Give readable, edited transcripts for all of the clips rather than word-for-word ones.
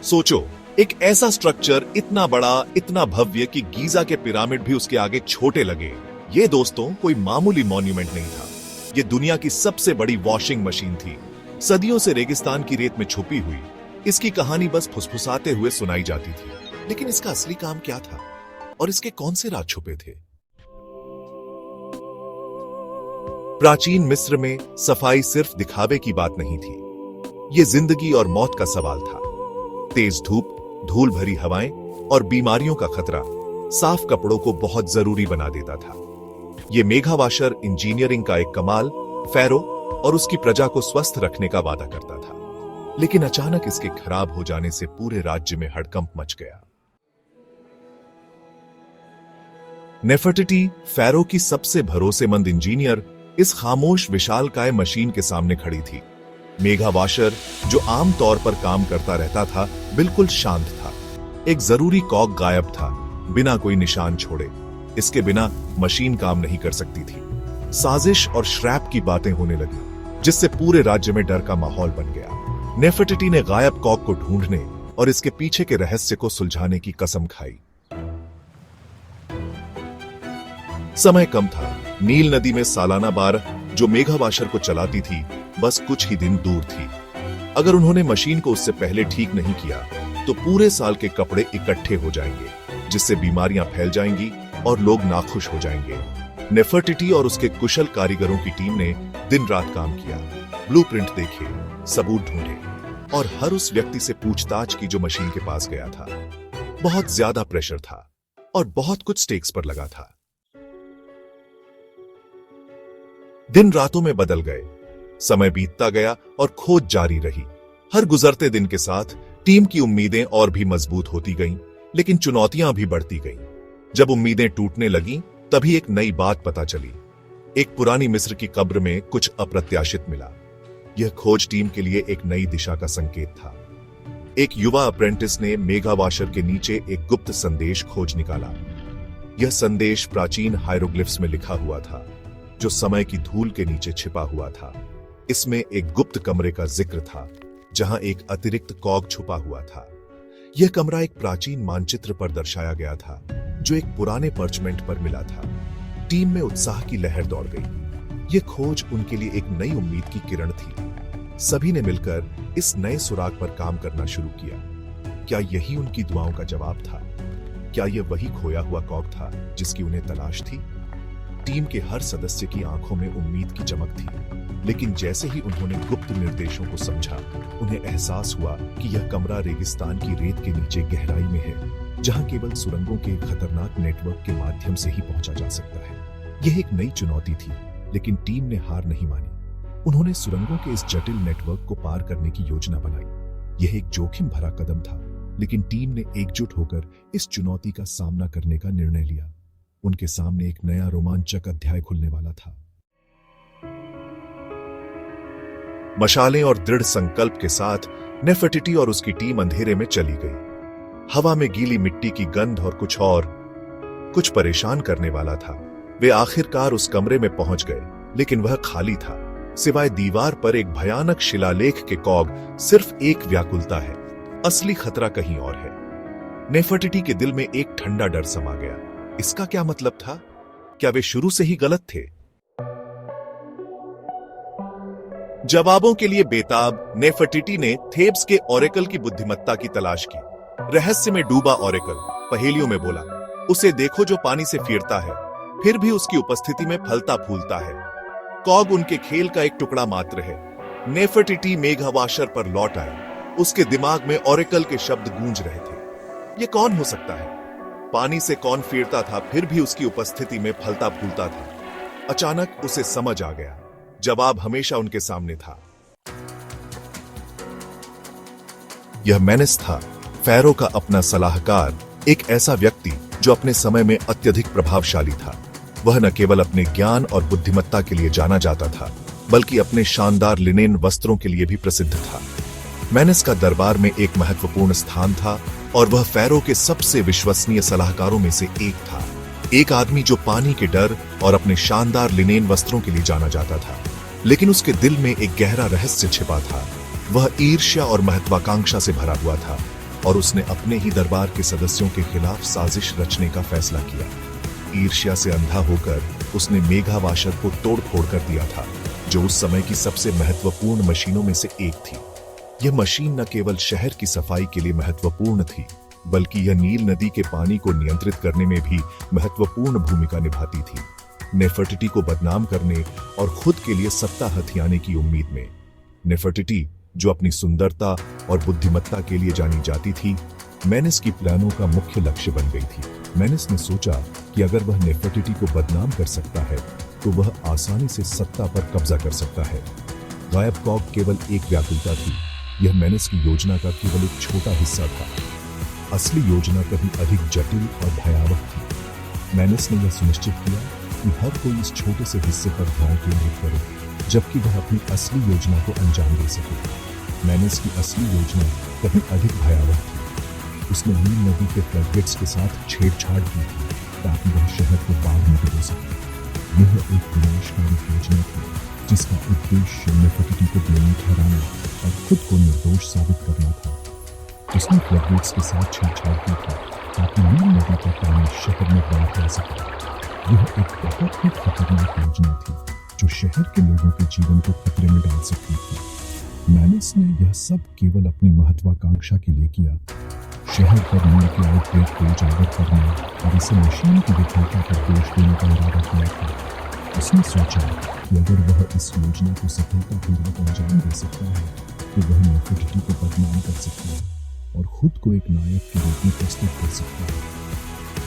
सोचो, एक ऐसा स्ट्रक्चर इतना बड़ा, इतना भव्य कि गीजा के पिरामिड भी उसके आगे छोटे लगे। ये दोस्तों कोई मामूली मॉन्यूमेंट नहीं था। ये दुनिया की सबसे बड़ी वॉशिंग मशीन थी, सदियों से रेगिस्तान की रेत में छुपी हुई। इसकी कहानी बस फुसफुसाते हुए सुनाई जाती थी, लेकिन इसका असली काम क्या था और इसके कौन से राज छुपे थे? प्राचीन मिस्र में सफाई सिर्फ दिखावे की बात नहीं थी, ये जिंदगी और मौत का सवाल था। तेज धूप, धूल भरी हवाएं और बीमारियों का खतरा साफ कपड़ों को बहुत जरूरी बना देता था। यह मेघा वाशर इंजीनियरिंग का एक कमाल फैरो और उसकी प्रजा को स्वस्थ रखने का वादा करता था, लेकिन अचानक इसके खराब हो जाने से पूरे राज्य में हड़कंप मच गया। नेफर्टिटी, फैरो की सबसे भरोसेमंद इंजीनियर, इस खामोश विशालकाय मशीन के सामने खड़ी थी। मेघा वाशर, जो आमतौर पर काम करता रहता था, बिल्कुल शांत था। एक जरूरी कॉग गायब था, बिना कोई निशान छोड़े। इसके बिना मशीन काम नहीं कर सकती थी। साजिश और श्रैप की बातें होने लगी, जिससे पूरे राज्य में डर का माहौल बन गया। नेफर्टिटी ने गायब कॉग को ढूंढने और इसके पीछे के रहस्य को सुलझाने की कसम खाई। समय कम था। नील नदी में सालाना बार, जो मेघा वाशर को चलाती थी, बस कुछ ही दिन दूर थी। अगर उन्होंने मशीन को उससे पहले ठीक नहीं किया तो पूरे साल के कपड़े इकट्ठे हो जाएंगे, जिससे बीमारियां फैल जाएंगी और लोग नाखुश हो जाएंगे। नेफर्टिटी और उसके कुशल कारीगरों की टीम ने दिन रात काम किया, ब्लूप्रिंट देखे, सबूत ढूंढे और हर उस व्यक्ति से पूछताछ की जो मशीन के पास गया था। बहुत ज्यादा प्रेशर था और बहुत कुछ स्टेक्स पर लगा था। दिन रातों में बदल गए, समय बीतता गया और खोज जारी रही। हर गुजरते दिन के साथ टीम की उम्मीदें और भी मजबूत होती गईं, लेकिन चुनौतियां भी बढ़ती गईं। जब उम्मीदें टूटने लगीं, तभी एक नई बात पता चली। एक पुरानी मिस्र की कब्र में कुछ अप्रत्याशित मिला। यह खोज टीम के लिए एक नई दिशा का संकेत था। एक युवा अप्रेंटिस ने मेघा वाशर के नीचे एक गुप्त संदेश खोज निकाला। यह संदेश प्राचीन हायरोग्लिफ्स में लिखा हुआ था, जो समय की धूल के नीचे छिपा हुआ था। इसमें एक गुप्त कमरे का जिक्र था, जहां एक अतिरिक्त कॉग छुपा हुआ था। यह कमरा एक प्राचीन मानचित्र पर दर्शाया गया था, जो एक पुराने पर्चमेंट पर मिला था। टीम में उत्साह की लहर दौड़ गई। यह खोज उनके लिए एक नई उम्मीद की किरण थी। सभी ने मिलकर इस नए सुराग पर काम करना शुरू किया। क्या यही उनकी दुआओं का जवाब था? क्या यह वही खोया हुआ कॉग था जिसकी उन्हें तलाश थी? टीम के हर सदस्य की आंखों में उम्मीद की चमक थी, लेकिन जैसे ही उन्होंने गुप्त निर्देशों को समझा, उन्हें एहसास हुआ कि यह कमरा रेगिस्तान की रेत के नीचे गहराई में है, जहां केवल सुरंगों के खतरनाक नेटवर्क के माध्यम से ही पहुंचा जा सकता है। यह एक नई चुनौती थी, लेकिन टीम ने हार नहीं मानी। उन्होंने सुरंगों के इस जटिल नेटवर्क को पार करने की योजना बनाई। यह एक जोखिम भरा कदम था, लेकिन टीम ने एकजुट होकर इस चुनौती का सामना करने का निर्णय लिया। उनके सामने एक नया रोमांचक अध्याय खुलने वाला था। मशालें और दृढ़ संकल्प के साथ नेफर्टिटी और उसकी टीम अंधेरे में चली गई। हवा में गीली मिट्टी की गंध और कुछ परेशान करने वाला था। वे आखिरकार उस कमरे में पहुंच गए, लेकिन वह खाली था। सिवाय दीवार पर एक भयानक शिलालेख के कॉग सिर्फ एक व्याकुलता है। असली खतरा कहीं और है। नेफर्टिटी के दिल में एक ठंडा डर समा गया। इसका क्या मतलब था? क्या वे शुरू से ही गलत थे? जवाबों के लिए बेताब, नेफर्टिटी ने थेब्स के ओरेकल की बुद्धिमत्ता की तलाश की। रहस्य में डूबा ओरेकल पहेलियों में बोला, उसे देखो जो पानी से फिरता है, फिर भी उसकी उपस्थिति में फलता फूलता है। कॉग उनके खेल का एक टुकड़ा मात्र है। नेफर्टिटी मेघा वाशर पर लौट आए। उसके दिमाग में ओरेकल के शब्द गूंज रहे थे। यह कौन हो सकता है? पानी से कौन फिरता था, फिर भी उसकी उपस्थिति में फलता फूलता था? अचानक उसे समझ आ गया, जवाब हमेशा उनके सामने था। यह मेनेस था, फैरो का अपना सलाहकार, एक ऐसा व्यक्ति जो अपने समय में अत्यधिक प्रभावशाली था। वह न केवल अपने ज्ञान और बुद्धिमत्ता के लिए जाना जाता था, बल्कि अपने शानदार लिनेन वस्त्रों के लिए भी प्रसिद्ध था। मेनेस का दरबार में एक महत्वपूर्ण स्थान था और वह फैरो के सबसे विश्वसनीय सलाहकारों में से एक था। एक आदमी जो पानी के डर और अपने शानदार लिनेन वस्त्रों के लिए जाना जाता था, लेकिन उसके दिल में एक गहरा रहस्य छिपा था। वह ईर्ष्या और महत्वाकांक्षा से भरा हुआ था। और उसने अपने ही दरबार के सदस्यों के खिलाफ साजिश रचने का फैसला किया। ईर्ष्या से अंधा होकर उसने मेघावाशर को तोड़ फोड़ कर दिया था, जो उस समय की सबसे महत्वपूर्ण मशीनों में से एक थी। यह मशीन न केवल शहर की सफाई के लिए महत्वपूर्ण थी, बल्कि यह नील नदी के पानी को नियंत्रित करने में भी महत्वपूर्ण भूमिका निभाती थी। नेफर्टिटी को बदनाम करने और खुद के लिए सत्ता हथियाने की उम्मीद में नेफर्टिटी, जो अपनी सुंदरता और बुद्धिमत्ता के लिए जानी जाती थी, मेनेस की प्लानों का मुख्य लक्ष्य बन गई थी। मेनेस ने सोचा कि अगर वह नेफर्टिटी को बदनाम कर सकता है तो वह आसानी से सत्ता पर कब्जा कर सकता है। गायब कॉग केवल एक व्याकुलता थी। यह मेनेस की योजना का केवल एक छोटा हिस्सा था। असली योजना कहीं अधिक जटिल और भयावह थी। मेनेस ने यह सुनिश्चित किया कि हर कोई इस छोटे से हिस्से पर ध्यान केंद्रित करे, जबकि वह अपनी असली योजना को अंजाम दे सके। मेनेस की असली योजना कहीं अधिक भयावह थी। उसने नील नदी के फ्लडगेट्स के साथ छेड़छाड़ की थी ताकि वह शहर को बाढ़ में डुबो सके। यह एक विनाशकारी योजना थी जिसका उद्देश्य नेफर्टिटी को दोषी ठहराना और खुद को निर्दोष साबित करना था। उसने फ्लडगेट्स के साथ छेड़छाड़ की थी ताकि नील नदी का पानी शहर में बाढ़ जा सके। यह एक बहुत ही खतरनाक योजना थी जो शहर के लोगों के जीवन को खतरे में डाल सकती थी। मेनेस ने यह सब केवल अपनी महत्वाकांक्षा के लिए किया। शहर पर नील के आउटब्रेक को उजागर करने और इसे मशीन की विफलता पर दोष देने का इरादा किया था। उसने सोचा कि अगर वह इस योजना को सफलतापूर्वक अंजाम दे सकता है तो वह नेफर्टिटी को बदनाम कर सकता है और खुद को एक नायक के रूप में प्रस्तुत कर सकता है।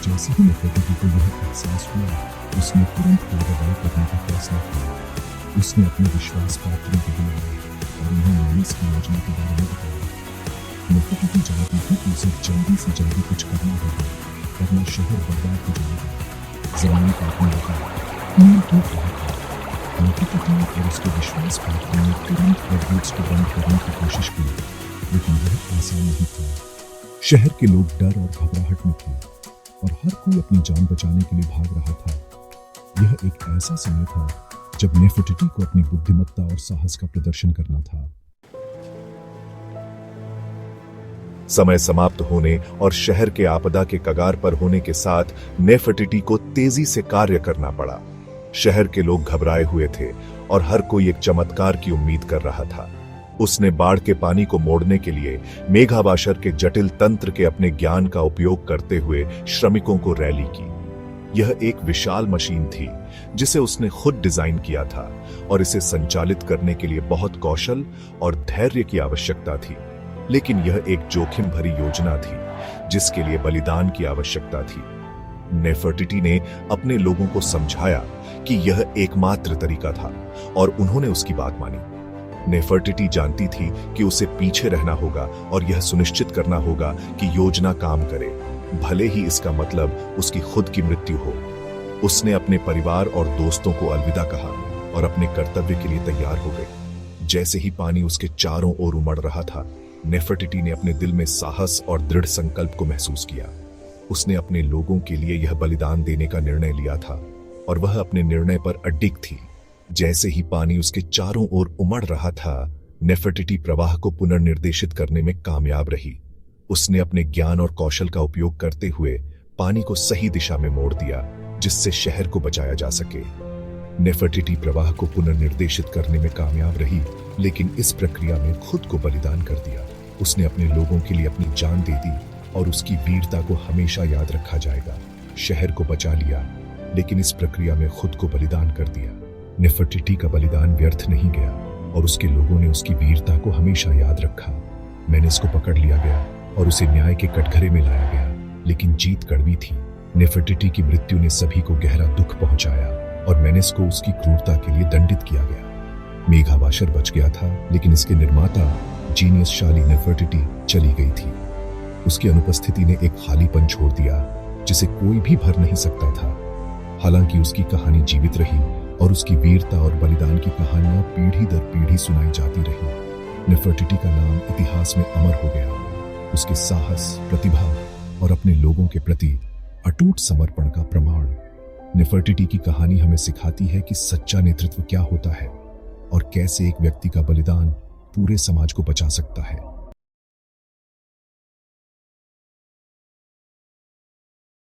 जैसे ही नेफर्टिटी को यह एहसास हुआ, उसने तुरंत कार्रवाई करने का फैसला किया। उसने अपने विश्वास पात्रों को बुलाया और उन्हें मेनेस की योजना के बारे में बताया। नेफर्टिटी जानती थी कि उसे जल्दी से जल्दी कुछ करना होगा, वरना शहर बर्बाद हो जाएगा। जमीन काटने लगा, नील टूट रहा था। नेफर्टिटी और उसके विश्वास पात्रों ने तुरंत फ्लडगेट्स को बंद करने की कोशिश की, लेकिन यह आसान नहीं था। शहर के लोग डर और घबराहट में थे और हर कोई अपनी जान बचाने के लिए भाग रहा था। यह एक ऐसा समय था जब नेफर्टिटी को अपनी बुद्धिमत्ता और साहस का प्रदर्शन करना था। समय समाप्त होने और शहर के आपदा के कगार पर होने के साथ नेफर्टिटी को तेजी से कार्य करना पड़ा। शहर के लोग घबराए हुए थे और हर कोई एक चमत्कार की उम्मीद कर रहा था। उसने बाढ़ के पानी को मोड़ने के लिए मेघावाशर के जटिल तंत्र के अपने ज्ञान का उपयोग करते हुए श्रमिकों को रैली की। यह एक विशाल मशीन थी जिसे उसने खुद डिजाइन किया था और इसे संचालित करने के लिए बहुत कौशल और धैर्य की आवश्यकता थी। लेकिन यह एक जोखिम भरी योजना थी जिसके लिए बलिदान की आवश्यकता थी। नेफर्टिटी ने अपने लोगों को समझाया कि यह एकमात्र तरीका था और उन्होंने उसकी बात मानी। नेफर्टिटी जानती थी कि उसे पीछे रहना होगा और यह सुनिश्चित करना होगा कि योजना काम करे, भले ही इसका मतलब उसकी खुद की मृत्यु हो। उसने अपने परिवार और दोस्तों को अलविदा कहा और अपने कर्तव्य के लिए तैयार हो गई। जैसे ही पानी उसके चारों ओर उमड़ रहा था, नेफर्टिटी ने अपने दिल में साहस और दृढ़ संकल्प को महसूस किया। उसने अपने लोगों के लिए यह बलिदान देने का निर्णय लिया था और वह अपने निर्णय पर अडिग थी। जैसे ही पानी उसके चारों ओर उमड़ रहा था, नेफर्टिटी प्रवाह को पुनर्निर्देशित करने में कामयाब रही। उसने अपने ज्ञान और कौशल का उपयोग करते हुए पानी को सही दिशा में मोड़ दिया, जिससे शहर को बचाया जा सके। नेफर्टिटी प्रवाह को पुनर्निर्देशित करने में कामयाब रही, लेकिन इस प्रक्रिया में खुद को बलिदान कर दिया। उसने अपने लोगों के लिए अपनी जान दे दी और उसकी वीरता को हमेशा याद रखा जाएगा। शहर को बचा लिया, लेकिन इस प्रक्रिया में खुद को बलिदान कर दिया। नेफर्टिटी का बलिदान व्यर्थ नहीं गया और उसके लोगों ने उसकी वीरता को हमेशा याद रखा। मेनेस को पकड़ लिया गया और उसे न्याय के कटघरे में लाया गया, लेकिन जीत कड़वी थी। नेफर्टिटी की मृत्यु ने सभी को गहरा दुख पहुंचाया और मेनेस को उसकी क्रूरता के लिए दंडित किया गया। मेघावाशर बच गया था, लेकिन इसके निर्माता जीनियस शाली नेफर्टिटी चली गई थी। उसकी अनुपस्थिति ने एक खालीपन छोड़ दिया जिसे कोई भी भर नहीं सकता था। हालांकि उसकी कहानी जीवित रही और उसकी वीरता और बलिदान की कहानियां पीढ़ी दर पीढ़ी सुनाई जाती रही। नेफर्टिटी का नाम इतिहास में अमर हो गया। उसके साहस, प्रतिभा और अपने लोगों के प्रति अटूट समर्पण का प्रमाण। नेफर्टिटी की कहानी हमें सिखाती है कि सच्चा नेतृत्व क्या होता है और कैसे एक व्यक्ति का बलिदान पूरे समाज को बचा सकता है।